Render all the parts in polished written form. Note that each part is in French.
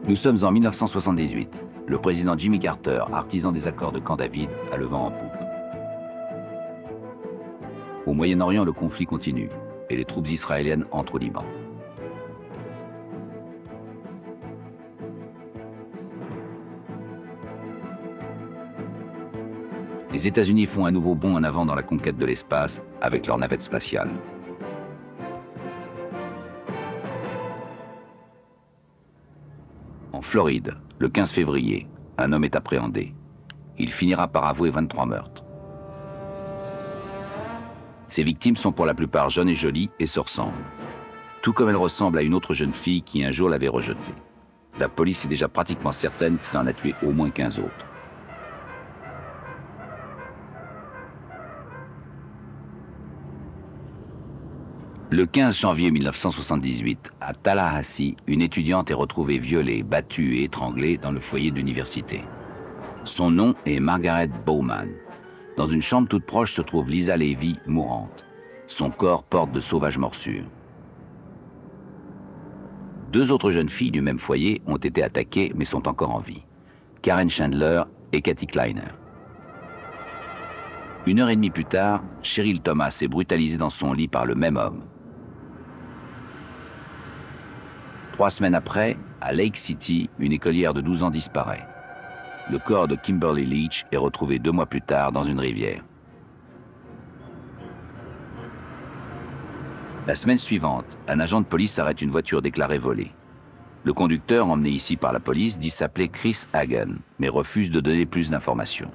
Nous sommes en 1978. Le président Jimmy Carter, artisan des accords de Camp David, a le vent en poupe. Au Moyen-Orient, le conflit continue et les troupes israéliennes entrent au Liban. Les États-Unis font un nouveau bond en avant dans la conquête de l'espace avec leur navette spatiale. En Floride, le 15 février, un homme est appréhendé. Il finira par avouer 23 meurtres. Ses victimes sont pour la plupart jeunes et jolies et se ressemblent. Tout comme elle ressemble à une autre jeune fille qui un jour l'avait rejetée. La police est déjà pratiquement certaine qu'il en a tué au moins 15 autres. Le 15 janvier 1978, à Tallahassee, une étudiante est retrouvée violée, battue et étranglée dans le foyer de l'université. Son nom est Margaret Bowman. Dans une chambre toute proche se trouve Lisa Levy, mourante. Son corps porte de sauvages morsures. Deux autres jeunes filles du même foyer ont été attaquées mais sont encore en vie. Karen Chandler et Kathy Kleiner. Une heure et demie plus tard, Cheryl Thomas est brutalisée dans son lit par le même homme. 3 semaines après, à Lake City, une écolière de 12 ans disparaît. Le corps de Kimberly Leach est retrouvé 2 mois plus tard dans une rivière. La semaine suivante, un agent de police arrête une voiture déclarée volée. Le conducteur, emmené ici par la police, dit s'appeler Chris Hagen, mais refuse de donner plus d'informations.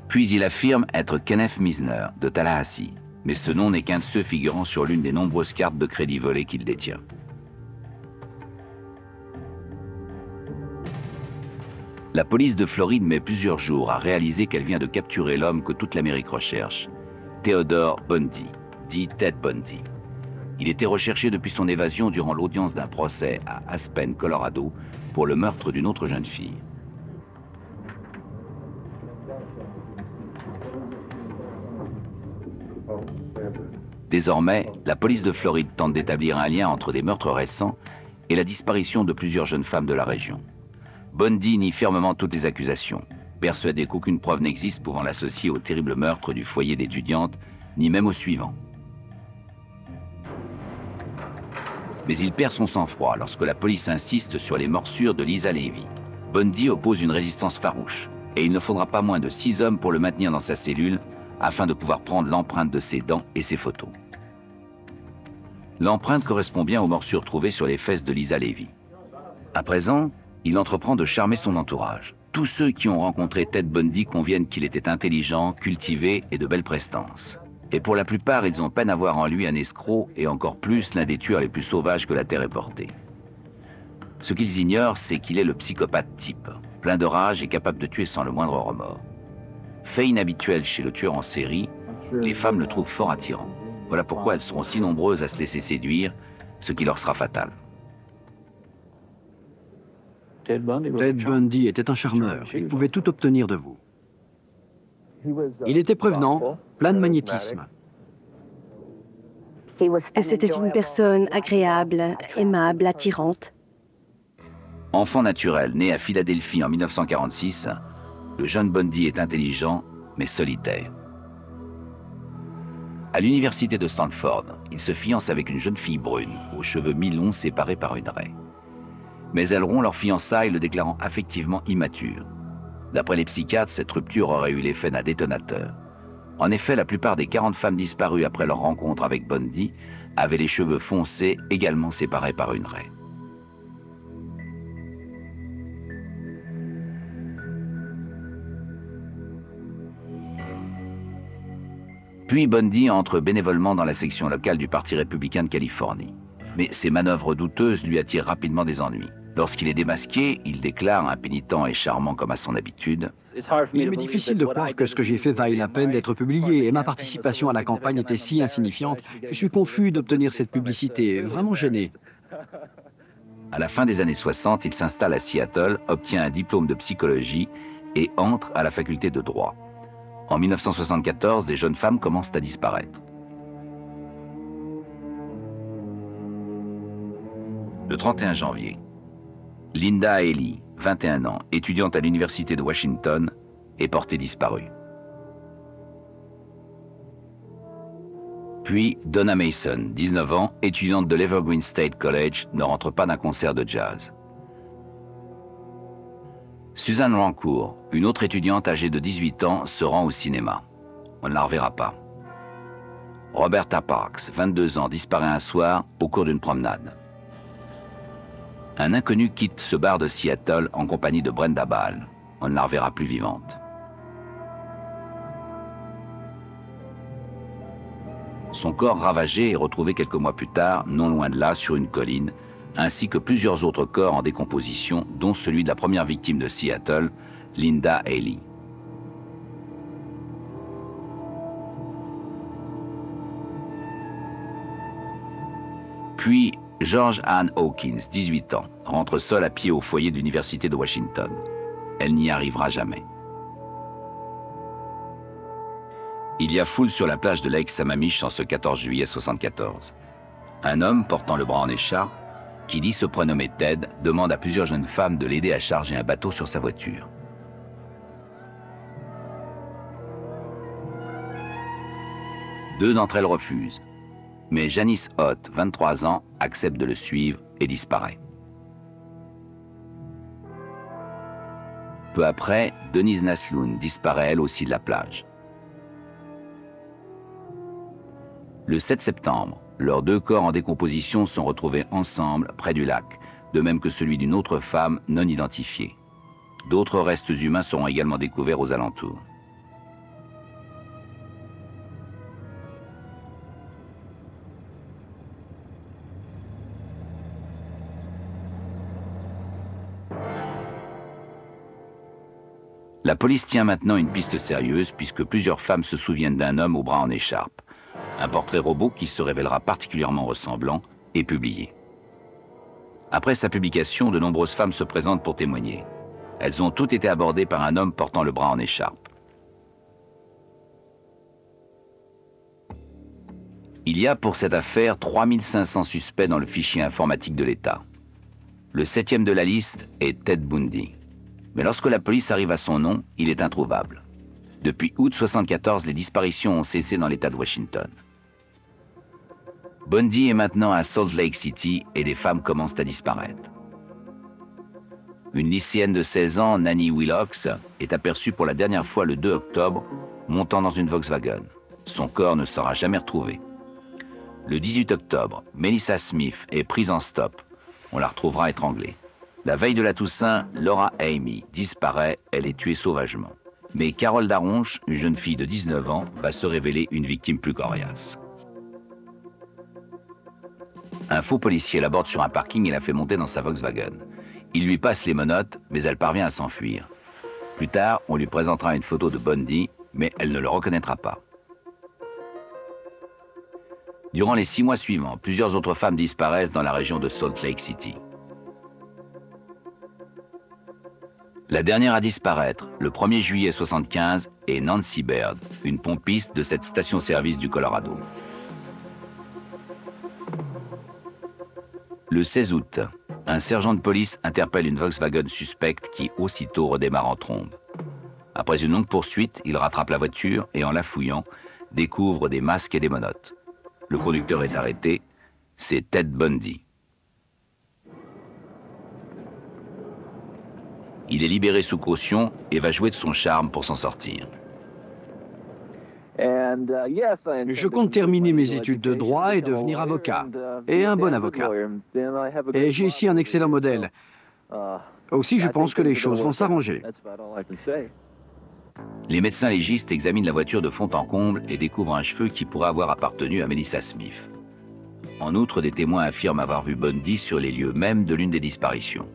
Puis il affirme être Kenneth Misner, de Tallahassee. Mais ce nom n'est qu'un de ceux figurant sur l'une des nombreuses cartes de crédit volées qu'il détient. La police de Floride met plusieurs jours à réaliser qu'elle vient de capturer l'homme que toute l'Amérique recherche, Theodore Bundy, dit Ted Bundy. Il était recherché depuis son évasion durant l'audience d'un procès à Aspen, Colorado, pour le meurtre d'une autre jeune fille. Désormais, la police de Floride tente d'établir un lien entre des meurtres récents et la disparition de plusieurs jeunes femmes de la région. Bundy nie fermement toutes les accusations, persuadé qu'aucune preuve n'existe pouvant l'associer au terrible meurtre du foyer d'étudiantes, ni même au suivant. Mais il perd son sang-froid lorsque la police insiste sur les morsures de Lisa Levy. Bundy oppose une résistance farouche, et il ne faudra pas moins de 6 hommes pour le maintenir dans sa cellule, afin de pouvoir prendre l'empreinte de ses dents et ses photos. L'empreinte correspond bien aux morsures trouvées sur les fesses de Lisa Levy. À présent, il entreprend de charmer son entourage. Tous ceux qui ont rencontré Ted Bundy conviennent qu'il était intelligent, cultivé et de belle prestance. Et pour la plupart, ils ont peine à voir en lui un escroc et encore plus l'un des tueurs les plus sauvages que la terre ait porté. Ce qu'ils ignorent, c'est qu'il est le psychopathe type, plein de rage et capable de tuer sans le moindre remords. Fait inhabituel chez le tueur en série, les femmes le trouvent fort attirant. Voilà pourquoi elles seront si nombreuses à se laisser séduire, ce qui leur sera fatal. Ted Bundy était un charmeur. Il pouvait tout obtenir de vous. Il était prévenant, plein de magnétisme. C'était une personne agréable, aimable, attirante. Enfant naturel, né à Philadelphie en 1946, le jeune Bundy est intelligent, mais solitaire. À l'université de Stanford, il se fiance avec une jeune fille brune, aux cheveux mi-longs séparés par une raie. mais elles rompent leur fiançailles, le déclarant affectivement immature. D'après les psychiatres, cette rupture aurait eu l'effet d'un détonateur. En effet, la plupart des 40 femmes disparues après leur rencontre avec Bundy avaient les cheveux foncés, également séparés par une raie. Puis Bundy entre bénévolement dans la section locale du Parti républicain de Californie. Mais ses manœuvres douteuses lui attirent rapidement des ennuis. Lorsqu'il est démasqué, il déclare, impénitent et charmant comme à son habitude, « Il m'est difficile de croire que ce que j'ai fait vaille la peine d'être publié, et ma participation à la campagne était si insignifiante. Je suis confus d'obtenir cette publicité, vraiment gêné. » À la fin des années 60, il s'installe à Seattle, obtient un diplôme de psychologie et entre à la faculté de droit. En 1974, des jeunes femmes commencent à disparaître. Le 31 janvier, Linda Haley, 21 ans, étudiante à l'université de Washington, est portée disparue. Puis Donna Mason, 19 ans, étudiante de l'Evergreen State College, ne rentre pas d'un concert de jazz. Suzanne Rancourt, une autre étudiante âgée de 18 ans, se rend au cinéma. On ne la reverra pas. Roberta Parks, 22 ans, disparaît un soir au cours d'une promenade. Un inconnu quitte ce bar de Seattle en compagnie de Brenda Ball. On ne la reverra plus vivante. Son corps ravagé est retrouvé quelques mois plus tard, non loin de là, sur une colline, ainsi que plusieurs autres corps en décomposition, dont celui de la première victime de Seattle, Linda Haley. Puis, George Ann Hawkins, 18 ans, rentre seule à pied au foyer de l'université de Washington. Elle n'y arrivera jamais. Il y a foule sur la plage de Lake Sammamish en ce 14 juillet 1974. Un homme portant le bras en écharpe, qui dit se prénommer Ted, demande à plusieurs jeunes femmes de l'aider à charger un bateau sur sa voiture. Deux d'entre elles refusent. Mais Janice Ott, 23 ans, accepte de le suivre et disparaît. Peu après, Denise Nasloun disparaît elle aussi de la plage. Le 7 septembre, leurs deux corps en décomposition sont retrouvés ensemble près du lac, de même que celui d'une autre femme non identifiée. D'autres restes humains seront également découverts aux alentours. La police tient maintenant une piste sérieuse puisque plusieurs femmes se souviennent d'un homme au bras en écharpe. Un portrait robot qui se révélera particulièrement ressemblant est publié. Après sa publication, de nombreuses femmes se présentent pour témoigner. Elles ont toutes été abordées par un homme portant le bras en écharpe. Il y a pour cette affaire 3500 suspects dans le fichier informatique de l'État. Le 7e de la liste est Ted Bundy. Mais lorsque la police arrive à son nom, il est introuvable. Depuis août 1974, les disparitions ont cessé dans l'État de Washington. Bundy est maintenant à Salt Lake City et des femmes commencent à disparaître. Une lycéenne de 16 ans, Nanny Willox, est aperçue pour la dernière fois le 2 octobre, montant dans une Volkswagen. Son corps ne sera jamais retrouvé. Le 18 octobre, Melissa Smith est prise en stop. On la retrouvera étranglée. La veille de la Toussaint, Laura Amy disparaît, elle est tuée sauvagement. Mais Carole Daronche, une jeune fille de 19 ans, va se révéler une victime plus coriace. Un faux policier l'aborde sur un parking et la fait monter dans sa Volkswagen. Il lui passe les menottes, mais elle parvient à s'enfuir. Plus tard, on lui présentera une photo de Bundy, mais elle ne le reconnaîtra pas. Durant les 6 mois suivants, plusieurs autres femmes disparaissent dans la région de Salt Lake City. La dernière à disparaître, le 1er juillet 1975, est Nancy Baird, une pompiste de cette station-service du Colorado. Le 16 août, un sergent de police interpelle une Volkswagen suspecte qui aussitôt redémarre en trombe. Après une longue poursuite, il rattrape la voiture et en la fouillant, découvre des masques et des menottes. Le conducteur est arrêté, c'est Ted Bundy. Il est libéré sous caution et va jouer de son charme pour s'en sortir. Je compte terminer mes études de droit et devenir avocat, et un bon avocat. Et j'ai ici un excellent modèle. Aussi, je pense que les choses vont s'arranger. Les médecins légistes examinent la voiture de fond en comble et découvrent un cheveu qui pourrait avoir appartenu à Melissa Smith. En outre, des témoins affirment avoir vu Bundy sur les lieux mêmes de l'une des disparitions.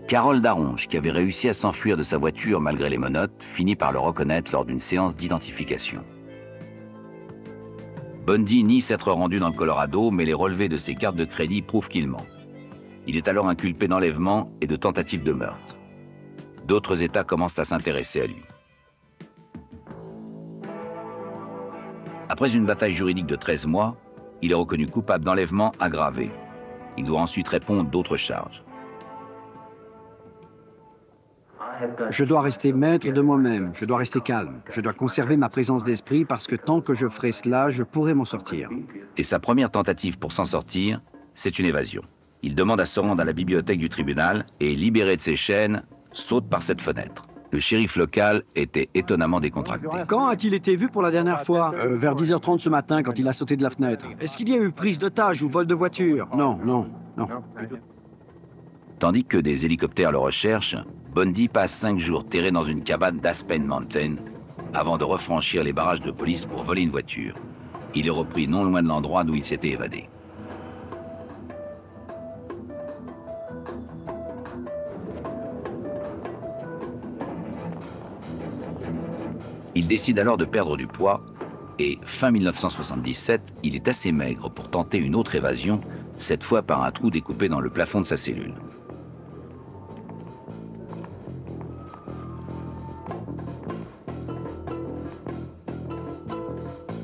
Carole Daronge, qui avait réussi à s'enfuir de sa voiture malgré les menottes, finit par le reconnaître lors d'une séance d'identification. Bundy nie s'être rendu dans le Colorado, mais les relevés de ses cartes de crédit prouvent qu'il ment. Il est alors inculpé d'enlèvement et de tentative de meurtre. D'autres États commencent à s'intéresser à lui. Après une bataille juridique de 13 mois, il est reconnu coupable d'enlèvement aggravé. Il doit ensuite répondre d'autres charges. Je dois rester maître de moi-même, je dois rester calme, je dois conserver ma présence d'esprit parce que tant que je ferai cela, je pourrai m'en sortir. Et sa première tentative pour s'en sortir, c'est une évasion. Il demande à se rendre à la bibliothèque du tribunal et, libéré de ses chaînes, saute par cette fenêtre. Le shérif local était étonnamment décontracté. Quand a-t-il été vu pour la dernière fois? Vers 10h30 ce matin, quand il a sauté de la fenêtre. Est-ce qu'il y a eu prise d'otage ou vol de voiture? Non. Tandis que des hélicoptères le recherchent, Bundy passe 5 jours terré dans une cabane d'Aspen Mountain avant de refranchir les barrages de police pour voler une voiture. Il est repris non loin de l'endroit d'où il s'était évadé. Il décide alors de perdre du poids et, fin 1977, il est assez maigre pour tenter une autre évasion, cette fois par un trou découpé dans le plafond de sa cellule.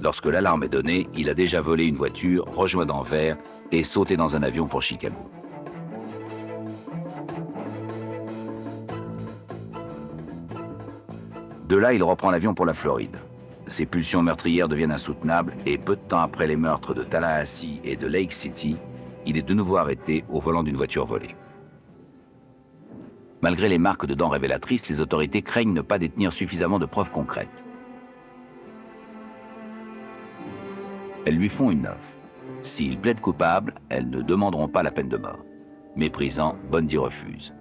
Lorsque l'alarme est donnée, il a déjà volé une voiture, rejoint Denver et sauté dans un avion pour Chicago. De là, il reprend l'avion pour la Floride. Ses pulsions meurtrières deviennent insoutenables et peu de temps après les meurtres de Tallahassee et de Lake City, il est de nouveau arrêté au volant d'une voiture volée. Malgré les marques de dents révélatrices, les autorités craignent ne pas détenir suffisamment de preuves concrètes. Elles lui font une offre. S'il plaide coupable, elles ne demanderont pas la peine de mort. Méprisant, Bundy refuse.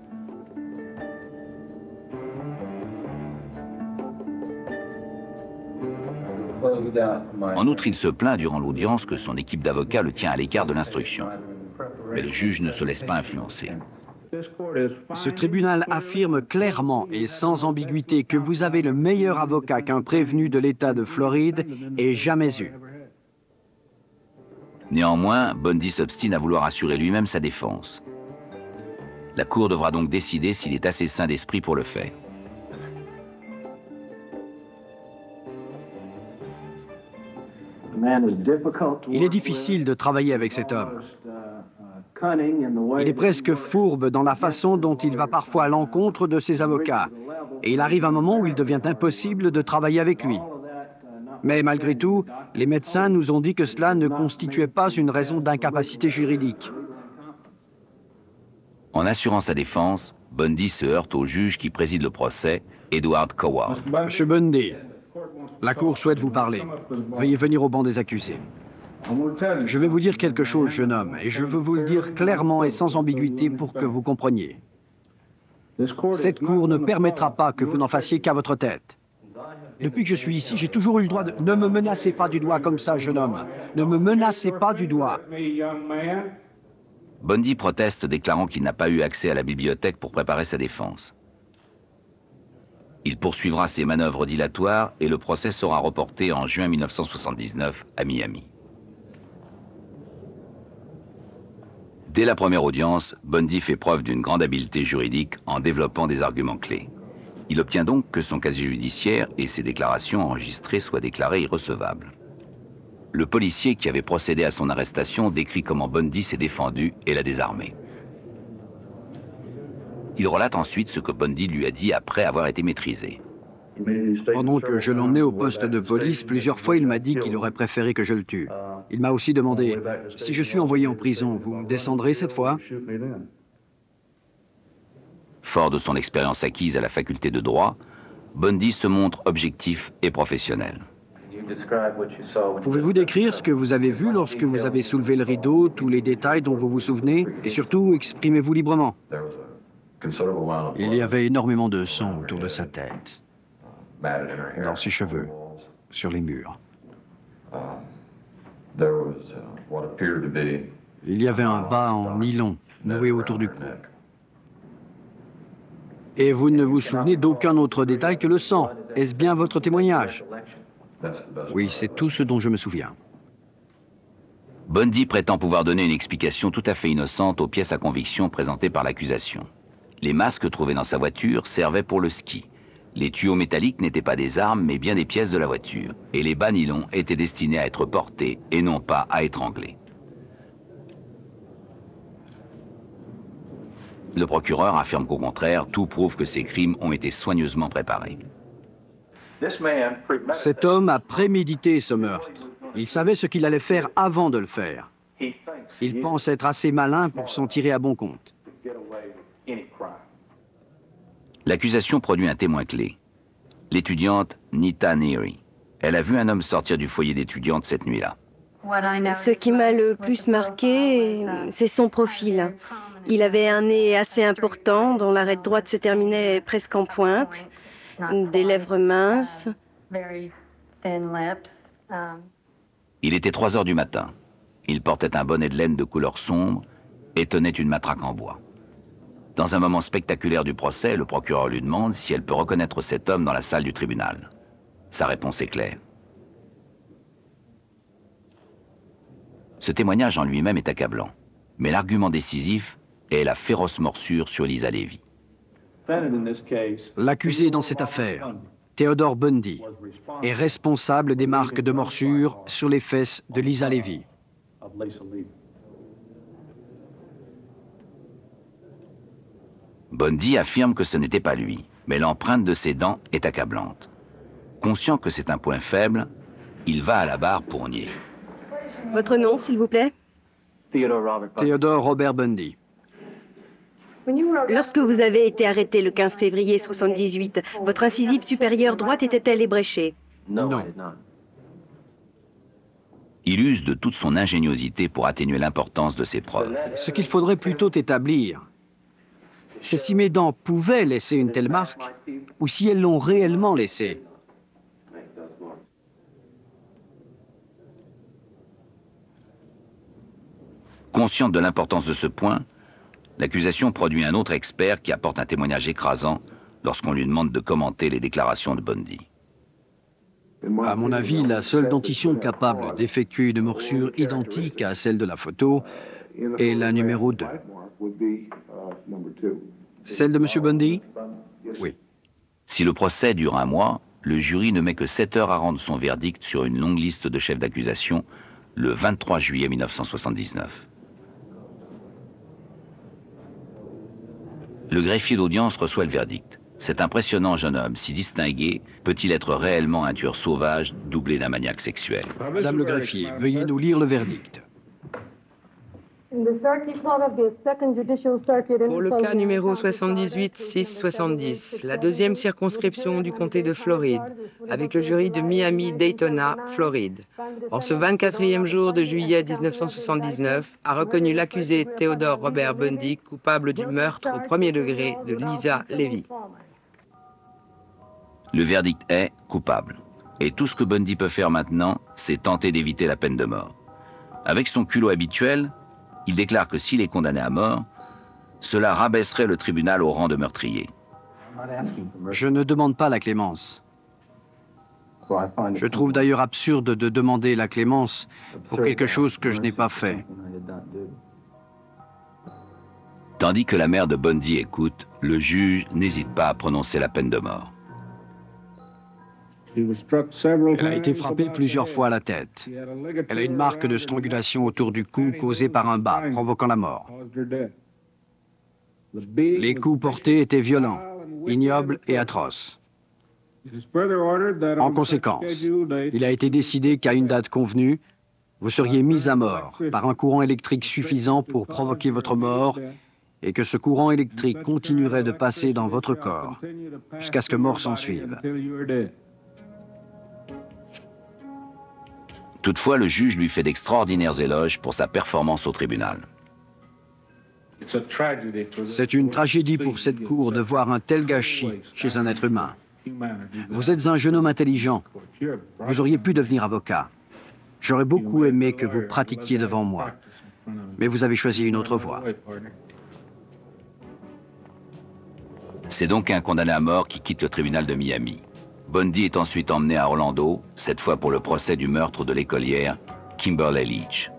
En outre, il se plaint durant l'audience que son équipe d'avocats le tient à l'écart de l'instruction. Mais le juge ne se laisse pas influencer. Ce tribunal affirme clairement et sans ambiguïté que vous avez le meilleur avocat qu'un prévenu de l'État de Floride ait jamais eu. Néanmoins, Bundy s'obstine à vouloir assurer lui-même sa défense. La Cour devra donc décider s'il est assez sain d'esprit pour le faire. Il est difficile de travailler avec cet homme. Il est presque fourbe dans la façon dont il va parfois à l'encontre de ses avocats. Et il arrive un moment où il devient impossible de travailler avec lui. Mais malgré tout, les médecins nous ont dit que cela ne constituait pas une raison d'incapacité juridique. En assurant sa défense, Bundy se heurte au juge qui préside le procès, Edward Coward. Monsieur Bundy, la Cour souhaite vous parler. Veuillez venir au banc des accusés. Je vais vous dire quelque chose, jeune homme, et je veux vous le dire clairement et sans ambiguïté pour que vous compreniez. Cette Cour ne permettra pas que vous n'en fassiez qu'à votre tête. Depuis que je suis ici, j'ai toujours eu le droit de... Ne me menacez pas du doigt comme ça, jeune homme. Ne me menacez pas du doigt. Bundy proteste, déclarant qu'il n'a pas eu accès à la bibliothèque pour préparer sa défense. Il poursuivra ses manœuvres dilatoires et le procès sera reporté en juin 1979 à Miami. Dès la première audience, Bundy fait preuve d'une grande habileté juridique en développant des arguments clés. Il obtient donc que son casier judiciaire et ses déclarations enregistrées soient déclarées irrecevables. Le policier qui avait procédé à son arrestation décrit comment Bundy s'est défendu et l'a désarmé. Il relate ensuite ce que Bundy lui a dit après avoir été maîtrisé. Pendant que je l'emmenais au poste de police, plusieurs fois il m'a dit qu'il aurait préféré que je le tue. Il m'a aussi demandé, si je suis envoyé en prison, vous me descendrez cette fois? Fort de son expérience acquise à la faculté de droit, Bundy se montre objectif et professionnel. Pouvez-vous décrire ce que vous avez vu lorsque vous avez soulevé le rideau, tous les détails dont vous vous souvenez, et surtout, exprimez-vous librement. Il y avait énormément de sang autour de sa tête, dans ses cheveux, sur les murs. Il y avait un bas en nylon noué autour du cou. Et vous ne vous souvenez d'aucun autre détail que le sang. Est-ce bien votre témoignage? Oui, c'est tout ce dont je me souviens. Bundy prétend pouvoir donner une explication tout à fait innocente aux pièces à conviction présentées par l'accusation. Les masques trouvés dans sa voiture servaient pour le ski. Les tuyaux métalliques n'étaient pas des armes, mais bien des pièces de la voiture. Et les bas nylons étaient destinés à être portés et non pas à étrangler. Le procureur affirme qu'au contraire, tout prouve que ces crimes ont été soigneusement préparés. Cet homme a prémédité ce meurtre. Il savait ce qu'il allait faire avant de le faire. Il pense être assez malin pour s'en tirer à bon compte. L'accusation produit un témoin clé, l'étudiante Nita Neary. Elle a vu un homme sortir du foyer d'étudiante cette nuit-là. Ce qui m'a le plus marqué, c'est son profil. Il avait un nez assez important, dont l'arête droite se terminait presque en pointe, des lèvres minces. Il était 3 heures du matin. Il portait un bonnet de laine de couleur sombre et tenait une matraque en bois. Dans un moment spectaculaire du procès, le procureur lui demande si elle peut reconnaître cet homme dans la salle du tribunal. Sa réponse est claire. Ce témoignage en lui-même est accablant, mais l'argument décisif est la féroce morsure sur Lisa Levy. L'accusé dans cette affaire, Theodore Bundy, est responsable des marques de morsure sur les fesses de Lisa Levy. Bundy affirme que ce n'était pas lui, mais l'empreinte de ses dents est accablante. Conscient que c'est un point faible, il va à la barre pour nier. Votre nom, s'il vous plaît? Theodore Robert Bundy. Lorsque vous avez été arrêté le 15 février 78, votre incisive supérieure droite était-elle ébréchée? Non. Il use de toute son ingéniosité pour atténuer l'importance de ses preuves. Ce qu'il faudrait plutôt établir, c'est si mes dents pouvaient laisser une telle marque ou si elles l'ont réellement laissée. Consciente de l'importance de ce point, l'accusation produit un autre expert qui apporte un témoignage écrasant lorsqu'on lui demande de commenter les déclarations de Bundy. À mon avis, la seule dentition capable d'effectuer une morsure identique à celle de la photo est la numéro 2. Celle de M. Bundy? Oui. Si le procès dure 1 mois, le jury ne met que 7 heures à rendre son verdict sur une longue liste de chefs d'accusation le 23 juillet 1979. Le greffier d'audience reçoit le verdict. Cet impressionnant jeune homme si distingué peut-il être réellement un tueur sauvage doublé d'un maniaque sexuel? Madame le greffier, veuillez nous lire le verdict. Pour le cas numéro 78-670, la deuxième circonscription du comté de Floride, avec le jury de Miami-Daytona, Floride, en ce 24e jour de juillet 1979, a reconnu l'accusé Theodore Robert Bundy coupable du meurtre au premier degré de Lisa Levy. Le verdict est coupable. Et tout ce que Bundy peut faire maintenant, c'est tenter d'éviter la peine de mort. Avec son culot habituel, il déclare que s'il est condamné à mort, cela rabaisserait le tribunal au rang de meurtrier. Je ne demande pas la clémence. Je trouve d'ailleurs absurde de demander la clémence pour quelque chose que je n'ai pas fait. Tandis que la mère de Bundy écoute, le juge n'hésite pas à prononcer la peine de mort. Elle a été frappée plusieurs fois à la tête. Elle a une marque de strangulation autour du cou causée par un bas, provoquant la mort. Les coups portés étaient violents, ignobles et atroces. En conséquence, il a été décidé qu'à une date convenue, vous seriez mis à mort par un courant électrique suffisant pour provoquer votre mort et que ce courant électrique continuerait de passer dans votre corps jusqu'à ce que mort s'en suive. Toutefois, le juge lui fait d'extraordinaires éloges pour sa performance au tribunal. C'est une tragédie pour cette cour de voir un tel gâchis chez un être humain. Vous êtes un jeune homme intelligent. Vous auriez pu devenir avocat. J'aurais beaucoup aimé que vous pratiquiez devant moi. Mais vous avez choisi une autre voie. C'est donc un condamné à mort qui quitte le tribunal de Miami. Bundy est ensuite emmené à Orlando, cette fois pour le procès du meurtre de l'écolière Kimberly Leach.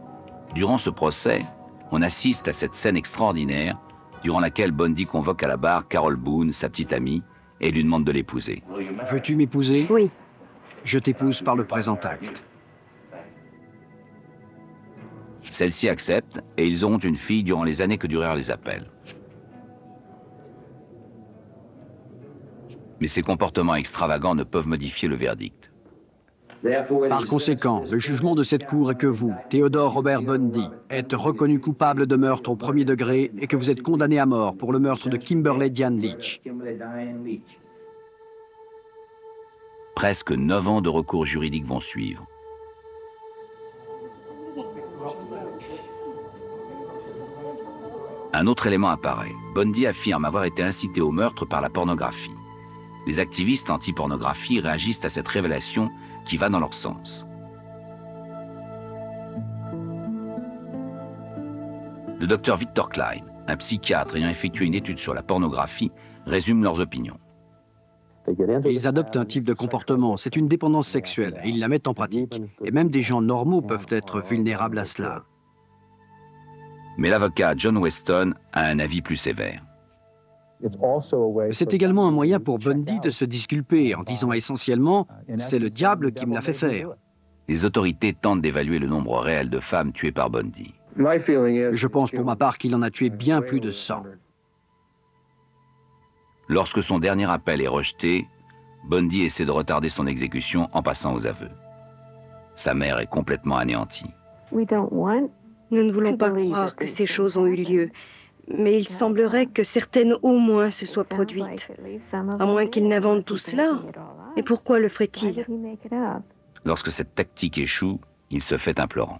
Durant ce procès, on assiste à cette scène extraordinaire durant laquelle Bundy convoque à la barre Carol Boone, sa petite amie, et lui demande de l'épouser. Veux-tu m'épouser? Oui. Je t'épouse par le présent acte. Celle-ci accepte et ils auront une fille durant les années que durèrent les appels. Mais ces comportements extravagants ne peuvent modifier le verdict. Par conséquent, le jugement de cette cour est que vous, Theodore Robert Bundy, êtes reconnu coupable de meurtre au premier degré et que vous êtes condamné à mort pour le meurtre de Kimberly Diane Leach. Presque 9 ans de recours juridiques vont suivre. Un autre élément apparaît. Bundy affirme avoir été incité au meurtre par la pornographie. Les activistes anti-pornographie réagissent à cette révélation qui va dans leur sens. Le docteur Victor Klein, un psychiatre ayant effectué une étude sur la pornographie, résume leurs opinions. Ils adoptent un type de comportement, c'est une dépendance sexuelle, et ils la mettent en pratique. Et même des gens normaux peuvent être vulnérables à cela. Mais l'avocat John Weston a un avis plus sévère. C'est également un moyen pour Bundy de se disculper en disant essentiellement « c'est le diable qui me l'a fait faire ». Les autorités tentent d'évaluer le nombre réel de femmes tuées par Bundy. Je pense pour ma part qu'il en a tué bien plus de 100. Lorsque son dernier appel est rejeté, Bundy essaie de retarder son exécution en passant aux aveux. Sa mère est complètement anéantie. Nous ne voulons pas croire que ces choses ont eu lieu, mais il semblerait que certaines au moins se soient produites. À moins qu'il n'invente tout cela. Et pourquoi le ferait-il? Lorsque cette tactique échoue, il se fait implorant.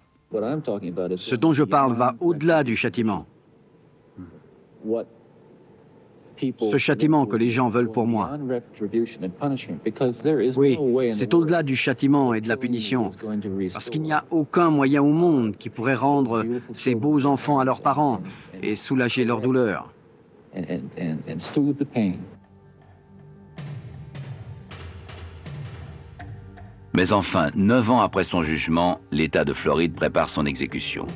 Ce dont je parle va au-delà du châtiment. Ce châtiment que les gens veulent pour moi. Oui, c'est au-delà du châtiment et de la punition. Parce qu'il n'y a aucun moyen au monde qui pourrait rendre ces beaux enfants à leurs parents et soulager leur douleur. Mais enfin, 9 ans après son jugement, l'État de Floride prépare son exécution.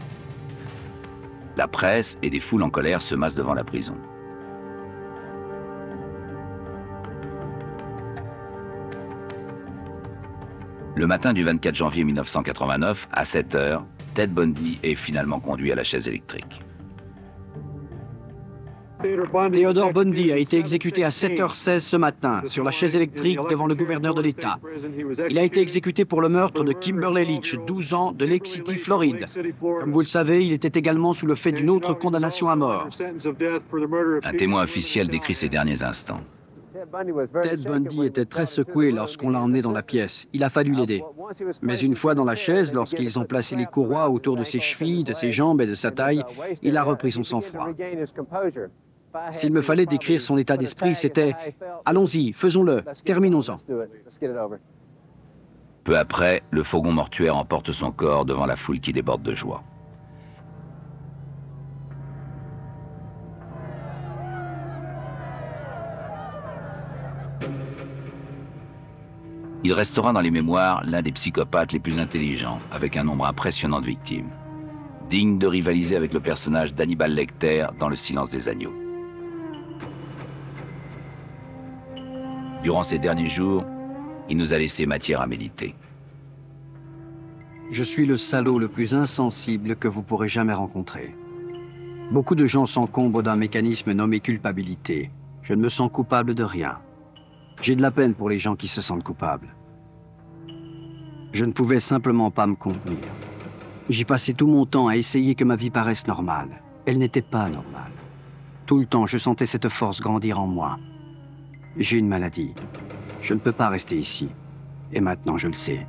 La presse et des foules en colère se massent devant la prison. Le matin du 24 janvier 1989, à 7 h, Ted Bundy est finalement conduit à la chaise électrique. Theodore Bundy a été exécuté à 7h16 ce matin sur la chaise électrique devant le gouverneur de l'État. Il a été exécuté pour le meurtre de Kimberly Leach, 12 ans, de Lake City, Floride. Comme vous le savez, il était également sous le fait d'une autre condamnation à mort. Un témoin officiel décrit ses derniers instants. Ted Bundy était très secoué lorsqu'on l'a emmené dans la pièce. Il a fallu l'aider. Mais une fois dans la chaise, lorsqu'ils ont placé les courroies autour de ses chevilles, de ses jambes et de sa taille, il a repris son sang-froid. S'il me fallait décrire son état d'esprit, c'était « Allons-y, faisons-le, terminons-en ». Peu après, le fourgon mortuaire emporte son corps devant la foule qui déborde de joie. Il restera dans les mémoires l'un des psychopathes les plus intelligents, avec un nombre impressionnant de victimes, digne de rivaliser avec le personnage d'Hannibal Lecter dans Le Silence des agneaux. Durant ces derniers jours, il nous a laissé matière à méditer. Je suis le salaud le plus insensible que vous pourrez jamais rencontrer. Beaucoup de gens s'encombrent d'un mécanisme nommé culpabilité. Je ne me sens coupable de rien. J'ai de la peine pour les gens qui se sentent coupables. Je ne pouvais simplement pas me contenir. J'ai passé tout mon temps à essayer que ma vie paraisse normale. Elle n'était pas normale. Tout le temps, je sentais cette force grandir en moi. J'ai une maladie. Je ne peux pas rester ici. Et maintenant, je le sais.